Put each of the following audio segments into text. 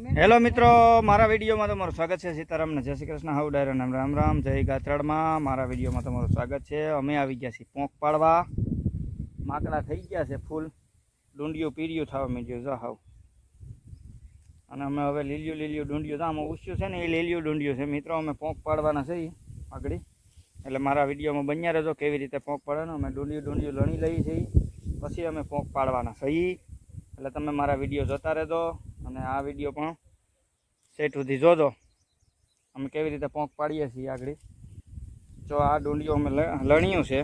Hello મિત્રો, મારા વિડીયોમાં તમારું સ્વાગત છે. સીતારામને જય શ્રી કૃષ્ણ, હાઉ ડાયરો નામ રામ રામ, જય ગાત્રાળમાં. મારા વિડીયોમાં તમારું સ્વાગત છે. અમે આવી ગયા છીએ પોંક પાડવા. માકડા થઈ ગયા છે ફૂલ, ડુંડિયું પીડિયું થવા માંડ્યું જો હાવ. અને અમે હવે લીલિયું ડુંડિયું તો આમાં ઉસ્યું છે ને એ લીલિયું ડુંડિયું છે. મિત્રો અમે પોંક પાડવાના છે આગળ, એટલે મારા વિડીયોમાં બન્યા રહેજો કેવી રીતે પોંક પાડવાનું. અમે ડુંડિયું લણી લઈએ છીએ, પછી અમે પોંક પાડવાના છે. એટલે તમે મારા વિડીયો જોતા રહેજો અને આ વિડીયો પણ સેટ સુધી જોજો અમે કેવી રીતે પોંક પાડીએ છીએ આગળ. જો આ ડુંડિયું અમે લણ્યું છે,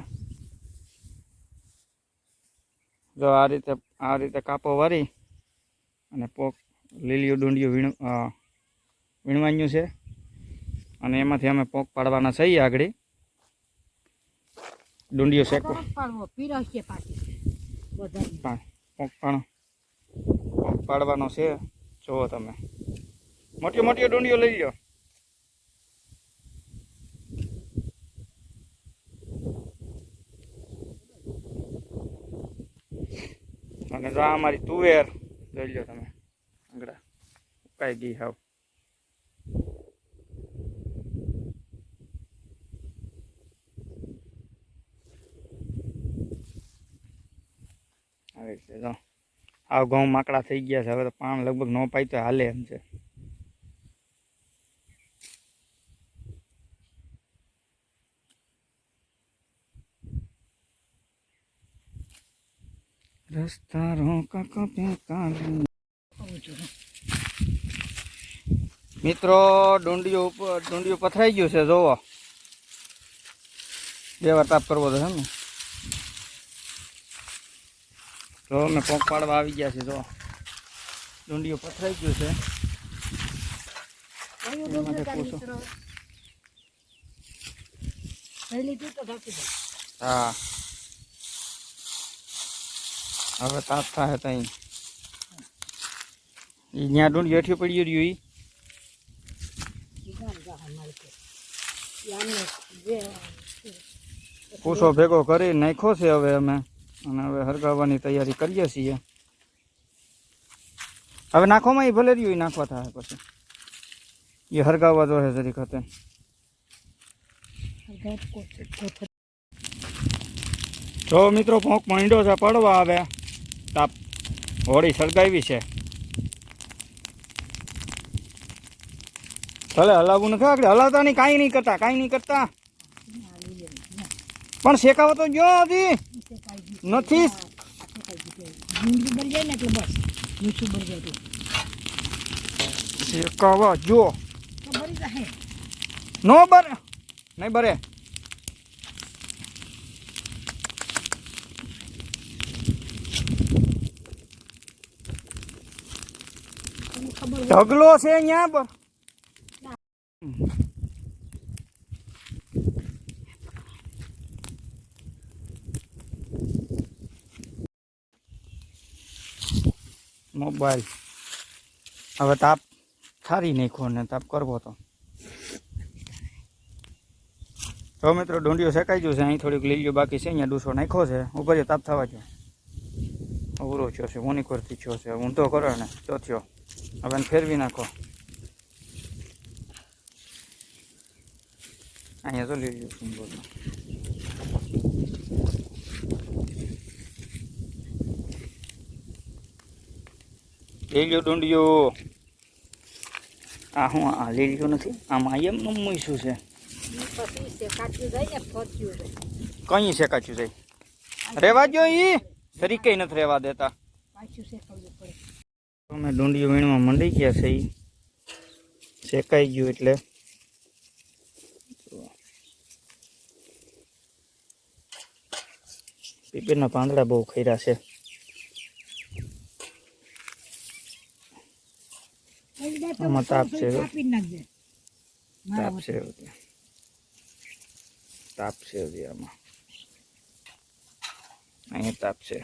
જો આ રીતે કાપો વારી અને પોંક લીલિયું ડુંડિયું વીણવાનું છે અને એમાંથી અમે પોંક પાડવાના છીએ આગળ. ડુંડિયું શેકો પોંક પાડવાનો છે. જુઓ તમે, મોટી ડુંડીઓ લઈ લો. અને જો અમારી તુવેર લઈ લો તમે, આંગળા ઉકાઈ ગઈ હાવ. આવી રીતે જો આવ ઘઉં માકડા થઈ ગયા છે. હવે તો પાણ લગભગ ન પાય તો હાલે એમ છે. રસ્તા રોકા મિત્રો, ડુંડિયું પથરાઈ ગયું છે. જોવો, બે વાર તાપ કરવો તો છે ને. તો અમે પોંક પાડવા આવી ગયા છે. જો ડુંડિયું પથરાઈ ગયું છે. હા, હવે તાપ થાય ત્યાં જ્યાં ડુંડિયું હેઠી પડી રહ્યું પૂછો ભેગો કરી નાખ્યો છે હવે અમે, અને હવે હરગાવવાની તૈયારી કરીએ છીએ. હવે નાખોમાં એ ભલે રહ્યું એ નાખવા થાય, પછી એ હરગાવવા જોઈએ જરી ખાતે. જો મિત્રો, પોંક માંડ્યો છે પડવા. આવે તાપ, હોળી સળગાવી છે. ભલે હલાવવું નથી આગળ, હલાવતા નહીં, કાંઈ નહીં કરતા પણ શેકાવો તો જો હજી નથી. શેકાવા જો નો બરે નહીં બરે. ઢગલો છે અહીંયા પર. મોબાઈલ હવે તાપ થારી નાખો ને તાપ કરવો તો. તો મિત્રો, ડુંડિયું શેકાઈ ગયું છે. અહીં થોડીક લીલીઓ બાકી છે, અહીંયા ડૂસો નાખ્યો છે. ઉપર તાપ થવા જો અવરો થયો છે, મોનિકોરથી થયો છે. ઊંધો કરો ને તો થયો. હવે ફેરવી નાખો. અહીંયા તો લીલીઓ સુંદર લીલીઓ ડુંડિયું. આ હું આ લીલીઓ નથી, આમાં એમ મૂઈશું છે. કઈ શેકાચ્યું જાય રેવા જો, ઈ સરી કઈ નથી રેવા દેતા. અમે ડુંડિયું વીણમાં મંડી ગયા છે. ઈ શેકાઈ ગયું એટલે પીપીના પાંદડા બહુ ખર્યા છે. આમાં તાપ છે, તાપ છે આમાં, અહીંયા તાપ છે.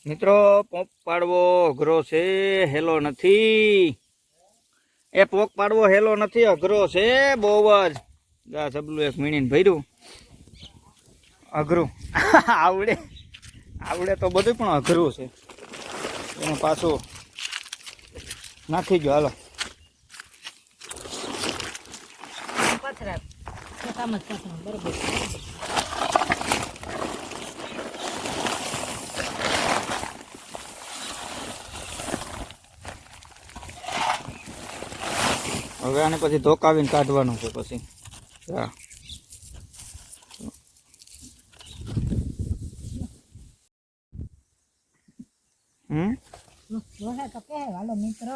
મિત્રો પોંક પાડવો અઘરો છે, હેલો નથી. એ પોંક પાડવો હેલો નથી, અઘરો છે બહુ જ. ગા સબલું એક મીણીને ભર્યું અઘરું. આવડે આવડે તો બધું પણ અઘરું છે. એને પાછું નાખી ગયો. હાલો હવે આને પછી ધોકાવીને કાઢવાનું છે પછી. હા હાલો મિત્ર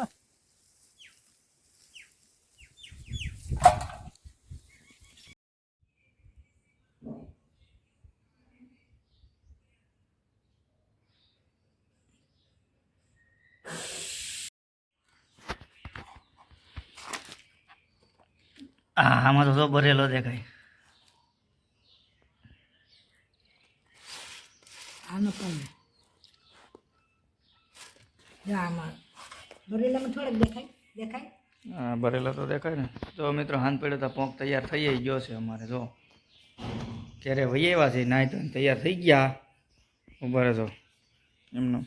આમાં તો ભરેલો દેખાય. આનો પણ આમાં ભરેલામાં થોડેક દેખાય. હા ભરેલો તો દેખાય ને. તો મિત્રો હાથ પડ્યો તો પોંક તૈયાર થઈ ગયો છે અમારે. જો ક્યારે વહી આવ્યા છે, નાહી તો તૈયાર થઈ ગયા. ઉભા રહેજો એમનો.